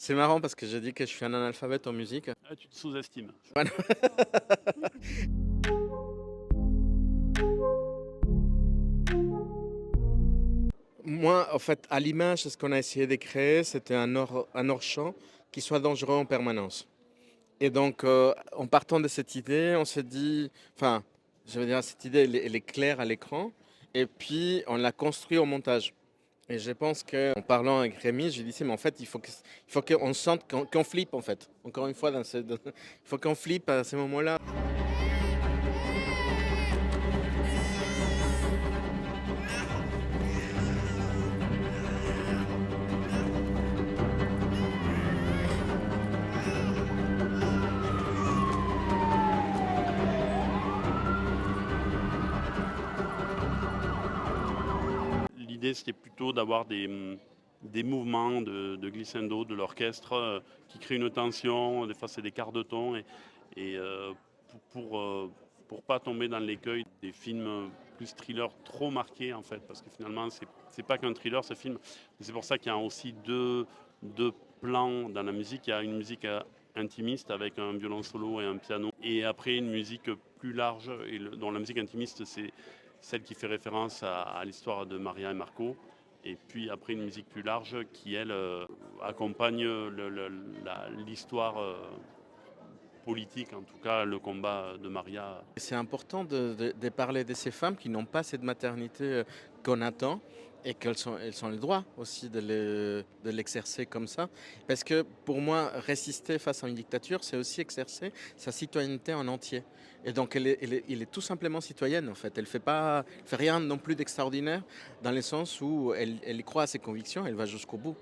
C'est marrant parce que j'ai dit que je suis un analphabète en musique. Ah, tu te sous-estimes. Voilà. Moi, en fait, à l'image, ce qu'on a essayé de créer, c'était un hors-champ qui soit dangereux en permanence. Et donc, en partant de cette idée, on s'est dit, enfin, je veux dire, cette idée, elle est claire à l'écran, et puis on l'a construit au montage. Et je pense qu'en parlant avec Rémi, j'ai dit, mais en fait, il faut qu'on sente qu'on flippe, en fait. Encore une fois, il faut qu'on flippe à ces moments-là. L'idée, c'était plutôt d'avoir des mouvements de glissando de l'orchestre qui créent une tension. Des fois, c'est des quarts de ton. Et pour pas tomber dans l'écueil des films plus thrillers trop marqués, en fait. Parce que finalement, c'est pas qu'un thriller, ce film. C'est pour ça qu'il y a aussi deux plans dans la musique. Il y a une musique intimiste avec un violon solo et un piano. Et après, une musique plus large, dont la musique intimiste, c'est celle qui fait référence à l'histoire de Maria et Marco. Et puis après, une musique plus large qui, elle, accompagne l'histoire politique, en tout cas le combat de Maria. C'est important de parler de ces femmes qui n'ont pas cette maternité qu'on attend et elles ont le droit aussi de l'exercer comme ça. Parce que pour moi, résister face à une dictature, c'est aussi exercer sa citoyenneté en entier. Et donc elle est tout simplement citoyenne en fait. Elle fait rien non plus d'extraordinaire dans le sens où elle croit à ses convictions, elle va jusqu'au bout.